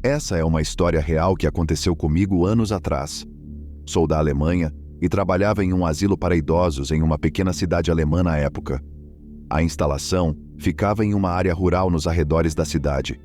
Essa é uma história real que aconteceu comigo anos atrás. Sou da Alemanha e trabalhava em um asilo para idosos em uma pequena cidade alemã na época. A instalação ficava em uma área rural nos arredores da cidade.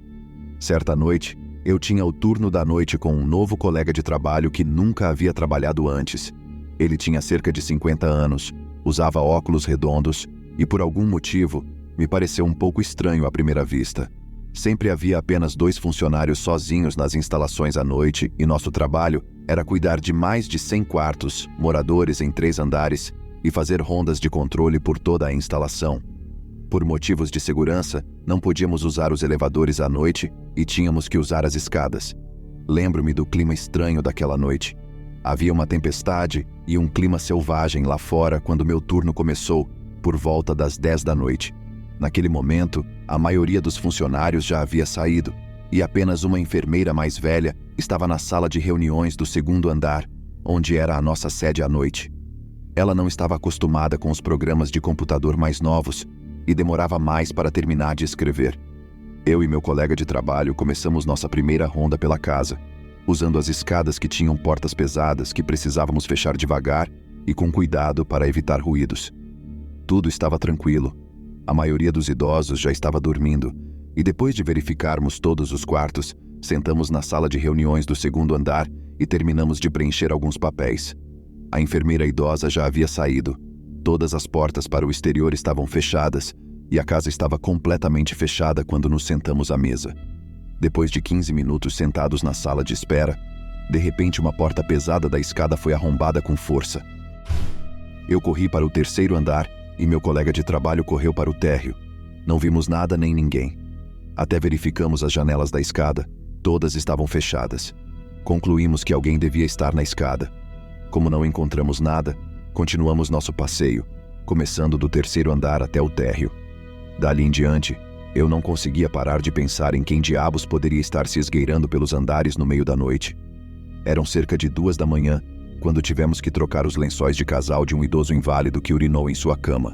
Certa noite, eu tinha o turno da noite com um novo colega de trabalho que nunca havia trabalhado antes. Ele tinha cerca de 50 anos, usava óculos redondos e, por algum motivo, me pareceu um pouco estranho à primeira vista. Sempre havia apenas 2 funcionários sozinhos nas instalações à noite e nosso trabalho era cuidar de mais de 100 quartos, moradores em 3 andares e fazer rondas de controle por toda a instalação. Por motivos de segurança, não podíamos usar os elevadores à noite e tínhamos que usar as escadas. Lembro-me do clima estranho daquela noite. Havia uma tempestade e um clima selvagem lá fora quando meu turno começou, por volta das 10 da noite. Naquele momento, a maioria dos funcionários já havia saído e apenas uma enfermeira mais velha estava na sala de reuniões do 2º andar, onde era a nossa sede à noite. Ela não estava acostumada com os programas de computador mais novos e demorava mais para terminar de escrever. Eu e meu colega de trabalho começamos nossa primeira ronda pela casa, usando as escadas que tinham portas pesadas que precisávamos fechar devagar e com cuidado para evitar ruídos. Tudo estava tranquilo. A maioria dos idosos já estava dormindo, e depois de verificarmos todos os quartos, sentamos na sala de reuniões do 2º andar e terminamos de preencher alguns papéis. A enfermeira idosa já havia saído. Todas as portas para o exterior estavam fechadas, e a casa estava completamente fechada quando nos sentamos à mesa. Depois de 15 minutos sentados na sala de espera, de repente uma porta pesada da escada foi arrombada com força. Eu corri para o 3º andar e meu colega de trabalho correu para o térreo. Não vimos nada nem ninguém. Até verificamos as janelas da escada. Todas estavam fechadas. Concluímos que alguém devia estar na escada. Como não encontramos nada, continuamos nosso passeio, começando do 3º andar até o térreo. Dali em diante, eu não conseguia parar de pensar em quem diabos poderia estar se esgueirando pelos andares no meio da noite. Eram cerca de 2 da manhã, quando tivemos que trocar os lençóis de casal de um idoso inválido que urinou em sua cama.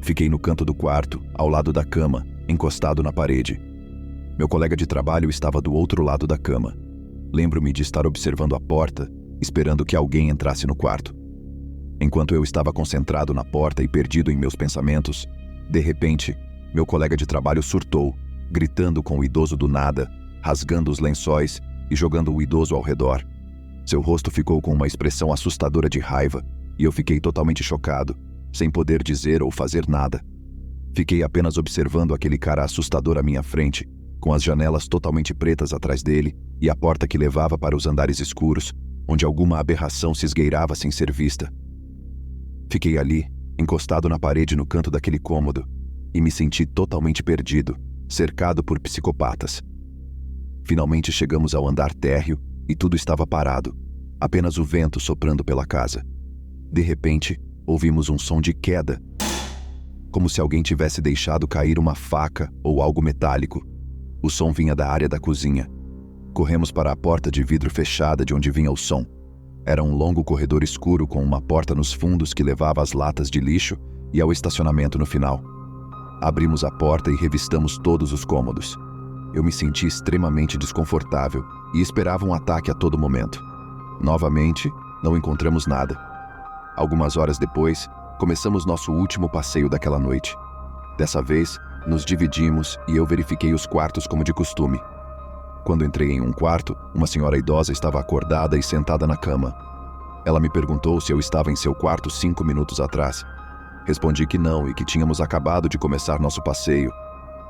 Fiquei no canto do quarto, ao lado da cama, encostado na parede. Meu colega de trabalho estava do outro lado da cama. Lembro-me de estar observando a porta, esperando que alguém entrasse no quarto. Enquanto eu estava concentrado na porta e perdido em meus pensamentos, de repente, meu colega de trabalho surtou, gritando com o idoso do nada, rasgando os lençóis e jogando o idoso ao redor. Seu rosto ficou com uma expressão assustadora de raiva, e eu fiquei totalmente chocado, sem poder dizer ou fazer nada. Fiquei apenas observando aquele cara assustador à minha frente, com as janelas totalmente pretas atrás dele e a porta que levava para os andares escuros, onde alguma aberração se esgueirava sem ser vista. Fiquei ali, encostado na parede no canto daquele cômodo, e me senti totalmente perdido, cercado por psicopatas. Finalmente chegamos ao andar térreo e tudo estava parado, apenas o vento soprando pela casa. De repente, ouvimos um som de queda, como se alguém tivesse deixado cair uma faca ou algo metálico. O som vinha da área da cozinha. Corremos para a porta de vidro fechada de onde vinha o som. Era um longo corredor escuro com uma porta nos fundos que levava às latas de lixo e ao estacionamento no final. Abrimos a porta e revistamos todos os cômodos. Eu me senti extremamente desconfortável e esperava um ataque a todo momento. Novamente, não encontramos nada. Algumas horas depois, começamos nosso último passeio daquela noite. Dessa vez, nos dividimos e eu verifiquei os quartos como de costume. Quando entrei em um quarto, uma senhora idosa estava acordada e sentada na cama. Ela me perguntou se eu estava em seu quarto 5 minutos atrás. Respondi que não e que tínhamos acabado de começar nosso passeio.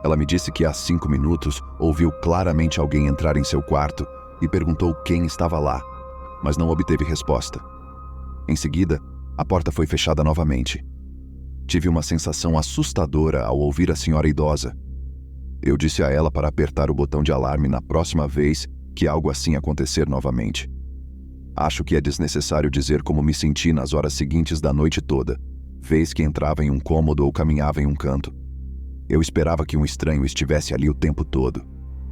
Ela me disse que há 5 minutos ouviu claramente alguém entrar em seu quarto e perguntou quem estava lá, mas não obteve resposta. Em seguida, a porta foi fechada novamente. Tive uma sensação assustadora ao ouvir a senhora idosa. Eu disse a ela para apertar o botão de alarme na próxima vez que algo assim acontecer novamente. Acho que é desnecessário dizer como me senti nas horas seguintes da noite toda, vez que entrava em um cômodo ou caminhava em um canto. Eu esperava que um estranho estivesse ali o tempo todo.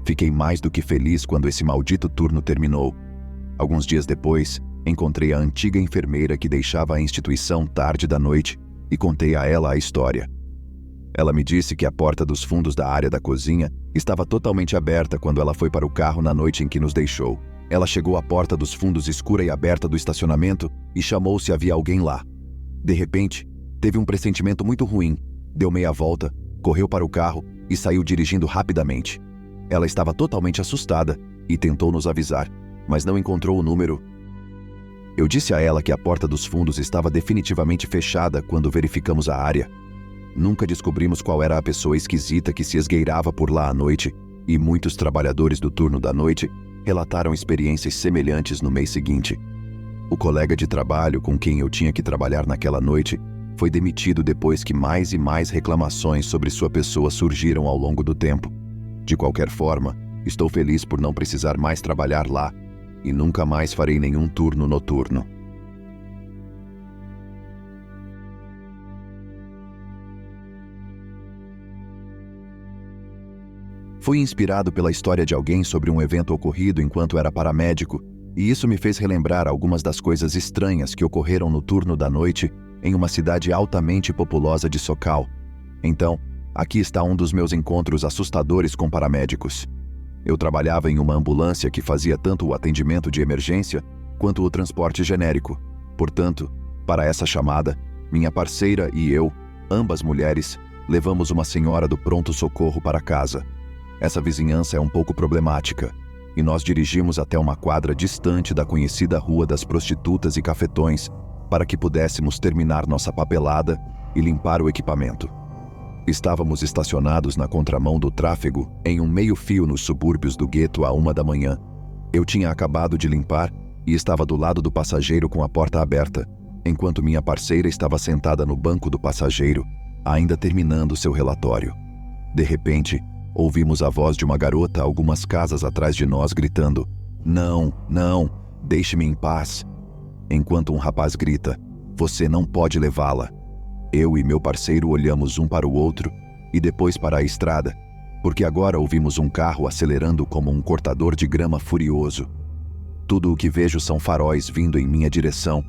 Fiquei mais do que feliz quando esse maldito turno terminou. Alguns dias depois, encontrei a antiga enfermeira que deixava a instituição tarde da noite e contei a ela a história. Ela me disse que a porta dos fundos da área da cozinha estava totalmente aberta quando ela foi para o carro na noite em que nos deixou. Ela chegou à porta dos fundos escura e aberta do estacionamento e chamou se havia alguém lá. De repente, teve um pressentimento muito ruim, deu meia volta, correu para o carro e saiu dirigindo rapidamente. Ela estava totalmente assustada e tentou nos avisar, mas não encontrou o número. Eu disse a ela que a porta dos fundos estava definitivamente fechada quando verificamos a área. Nunca descobrimos qual era a pessoa esquisita que se esgueirava por lá à noite, e muitos trabalhadores do turno da noite relataram experiências semelhantes no mês seguinte. O colega de trabalho com quem eu tinha que trabalhar naquela noite foi demitido depois que mais e mais reclamações sobre sua pessoa surgiram ao longo do tempo. De qualquer forma, estou feliz por não precisar mais trabalhar lá e nunca mais farei nenhum turno noturno. Fui inspirado pela história de alguém sobre um evento ocorrido enquanto era paramédico, e isso me fez relembrar algumas das coisas estranhas que ocorreram no turno da noite em uma cidade altamente populosa de Socal. Então, aqui está um dos meus encontros assustadores com paramédicos. Eu trabalhava em uma ambulância que fazia tanto o atendimento de emergência quanto o transporte genérico. Portanto, para essa chamada, minha parceira e eu, ambas mulheres, levamos uma senhora do pronto-socorro para casa. Essa vizinhança é um pouco problemática, e nós dirigimos até uma quadra distante da conhecida Rua das Prostitutas e Cafetões para que pudéssemos terminar nossa papelada e limpar o equipamento. Estávamos estacionados na contramão do tráfego, em um meio-fio nos subúrbios do gueto à 1 da manhã. Eu tinha acabado de limpar e estava do lado do passageiro com a porta aberta, enquanto minha parceira estava sentada no banco do passageiro, ainda terminando seu relatório. De repente, ouvimos a voz de uma garota algumas casas atrás de nós gritando: "Não, não, deixe-me em paz." Enquanto um rapaz grita: "Você não pode levá-la." Eu e meu parceiro olhamos um para o outro e depois para a estrada, porque agora ouvimos um carro acelerando como um cortador de grama furioso. Tudo o que vejo são faróis vindo em minha direção.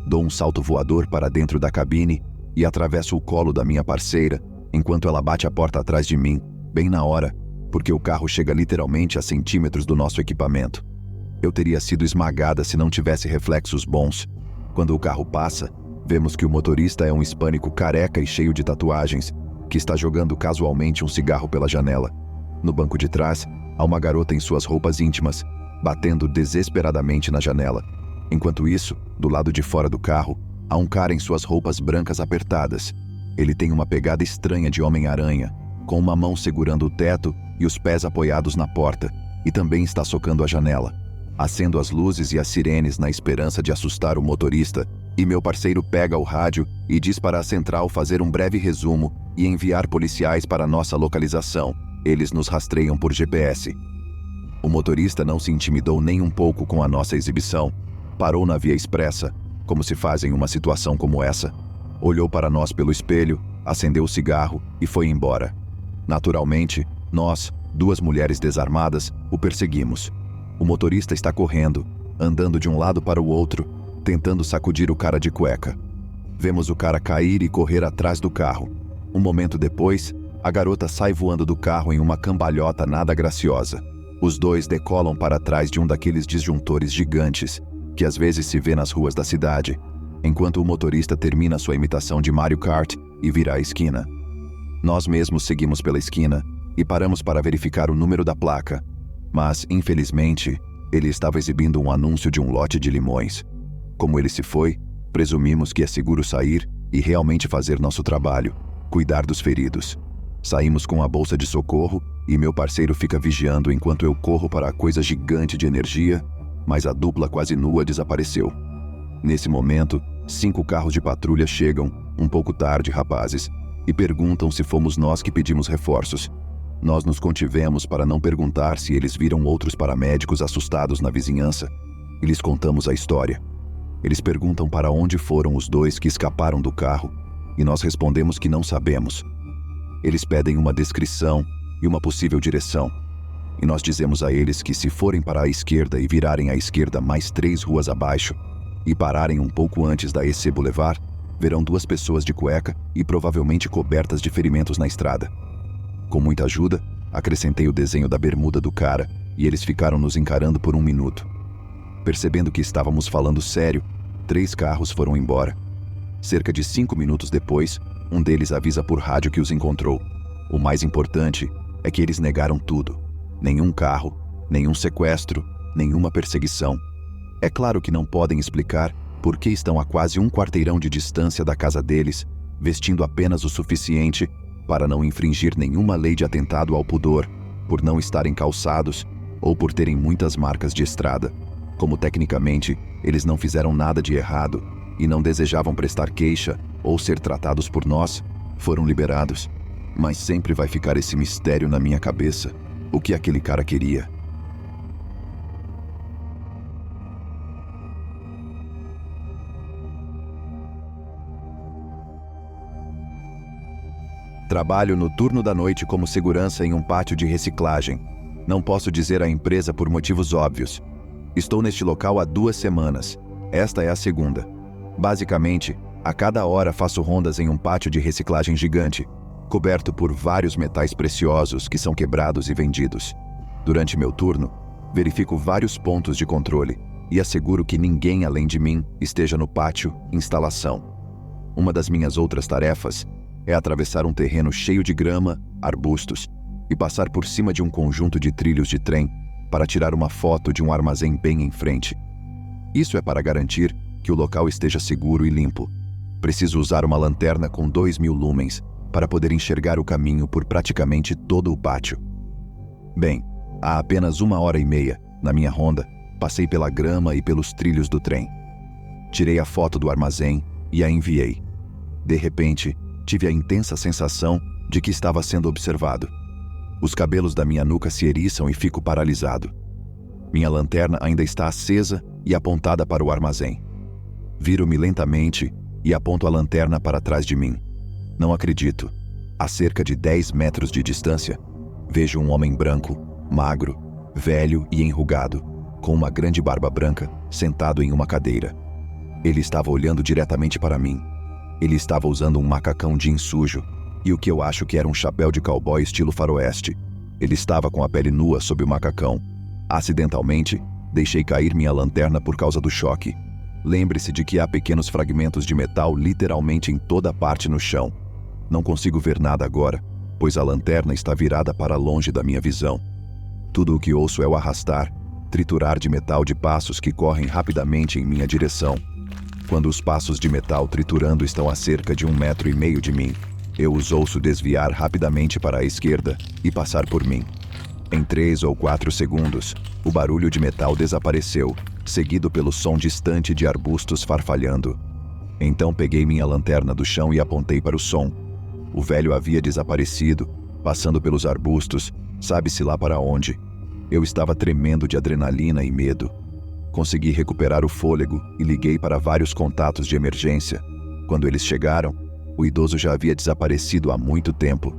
Dou um salto voador para dentro da cabine e atravesso o colo da minha parceira, enquanto ela bate a porta atrás de mim, bem na hora, porque o carro chega literalmente a centímetros do nosso equipamento. Eu teria sido esmagada se não tivesse reflexos bons. Quando o carro passa, vemos que o motorista é um hispânico careca e cheio de tatuagens, que está jogando casualmente um cigarro pela janela. No banco de trás, há uma garota em suas roupas íntimas, batendo desesperadamente na janela. Enquanto isso, do lado de fora do carro, há um cara em suas roupas brancas apertadas. Ele tem uma pegada estranha de Homem-Aranha, com uma mão segurando o teto e os pés apoiados na porta, e também está socando a janela. Acendo as luzes e as sirenes na esperança de assustar o motorista, e meu parceiro pega o rádio e diz para a central fazer um breve resumo e enviar policiais para nossa localização. Eles nos rastreiam por GPS. O motorista não se intimidou nem um pouco com a nossa exibição. Parou na via expressa, como se faz em uma situação como essa. Olhou para nós pelo espelho, acendeu o cigarro e foi embora. Naturalmente, nós, duas mulheres desarmadas, o perseguimos. O motorista está correndo, andando de um lado para o outro, tentando sacudir o cara de cueca. Vemos o cara cair e correr atrás do carro. Um momento depois, a garota sai voando do carro em uma cambalhota nada graciosa. Os dois decolam para trás de um daqueles disjuntores gigantes, que às vezes se vê nas ruas da cidade, enquanto o motorista termina sua imitação de Mario Kart e vira à esquina. Nós mesmos seguimos pela esquina e paramos para verificar o número da placa, mas, infelizmente, ele estava exibindo um anúncio de um lote de limões. Como ele se foi, presumimos que é seguro sair e realmente fazer nosso trabalho, cuidar dos feridos. Saímos com a bolsa de socorro e meu parceiro fica vigiando enquanto eu corro para a coisa gigante de energia, mas a dupla quase nua desapareceu. Nesse momento, 5 carros de patrulha chegam, um pouco tarde, rapazes, e perguntam se fomos nós que pedimos reforços. Nós nos contivemos para não perguntar se eles viram outros paramédicos assustados na vizinhança, e lhes contamos a história. Eles perguntam para onde foram os 2 que escaparam do carro, e nós respondemos que não sabemos. Eles pedem uma descrição e uma possível direção, e nós dizemos a eles que se forem para a esquerda e virarem à esquerda mais 3 ruas abaixo, e pararem um pouco antes da EC Boulevard, verão 2 pessoas de cueca e provavelmente cobertas de ferimentos na estrada. Com muita ajuda, acrescentei o desenho da bermuda do cara e eles ficaram nos encarando por 1 minuto. Percebendo que estávamos falando sério, 3 carros foram embora. Cerca de 5 minutos depois, um deles avisa por rádio que os encontrou. O mais importante é que eles negaram tudo. Nenhum carro, nenhum sequestro, nenhuma perseguição. É claro que não podem explicar por que estão a quase 1 quarteirão de distância da casa deles, vestindo apenas o suficiente para não infringir nenhuma lei de atentado ao pudor, por não estarem calçados ou por terem muitas marcas de estrada. Como tecnicamente eles não fizeram nada de errado e não desejavam prestar queixa ou ser tratados por nós, foram liberados. Mas sempre vai ficar esse mistério na minha cabeça. O que aquele cara queria? Trabalho no turno da noite como segurança em um pátio de reciclagem. Não posso dizer à empresa por motivos óbvios. Estou neste local há 2 semanas. Esta é a segunda. Basicamente, a cada hora faço rondas em um pátio de reciclagem gigante, coberto por vários metais preciosos que são quebrados e vendidos. Durante meu turno, verifico vários pontos de controle e asseguro que ninguém além de mim esteja no pátio instalação. Uma das minhas outras tarefas é atravessar um terreno cheio de grama, arbustos e passar por cima de um conjunto de trilhos de trem para tirar uma foto de um armazém bem em frente. Isso é para garantir que o local esteja seguro e limpo. Preciso usar uma lanterna com 2000 lumens para poder enxergar o caminho por praticamente todo o pátio. Bem, há apenas 1h30, na minha ronda, passei pela grama e pelos trilhos do trem. Tirei a foto do armazém e a enviei. De repente, tive a intensa sensação de que estava sendo observado. Os cabelos da minha nuca se eriçam e fico paralisado. Minha lanterna ainda está acesa e apontada para o armazém. Viro-me lentamente e aponto a lanterna para trás de mim. Não acredito. A cerca de 10 metros de distância, vejo um homem branco, magro, velho e enrugado, com uma grande barba branca, sentado em uma cadeira. Ele estava olhando diretamente para mim. Ele estava usando um macacão jeans sujo e o que eu acho que era um chapéu de cowboy estilo faroeste. Ele estava com a pele nua sob o macacão. Acidentalmente, deixei cair minha lanterna por causa do choque. Lembre-se de que há pequenos fragmentos de metal literalmente em toda parte no chão. Não consigo ver nada agora, pois a lanterna está virada para longe da minha visão. Tudo o que ouço é o arrastar, triturar de metal de passos que correm rapidamente em minha direção. Quando os passos de metal triturando estão a cerca de 1,5 metros de mim, eu os ouço desviar rapidamente para a esquerda e passar por mim. Em 3 ou 4 segundos, o barulho de metal desapareceu, seguido pelo som distante de arbustos farfalhando. Então peguei minha lanterna do chão e apontei para o som. O velho havia desaparecido, passando pelos arbustos, sabe-se lá para onde. Eu estava tremendo de adrenalina e medo. Consegui recuperar o fôlego e liguei para vários contatos de emergência. Quando eles chegaram, o idoso já havia desaparecido há muito tempo.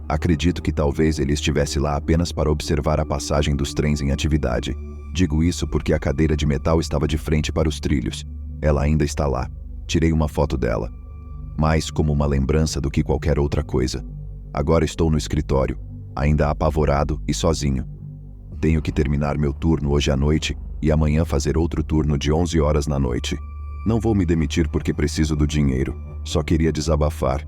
Acredito que talvez ele estivesse lá apenas para observar a passagem dos trens em atividade. Digo isso porque a cadeira de metal estava de frente para os trilhos. Ela ainda está lá. Tirei uma foto dela. Mais como uma lembrança do que qualquer outra coisa. Agora estou no escritório, ainda apavorado e sozinho. Tenho que terminar meu turno hoje à noite e amanhã fazer outro turno de 11 horas na noite. Não vou me demitir porque preciso do dinheiro. Só queria desabafar.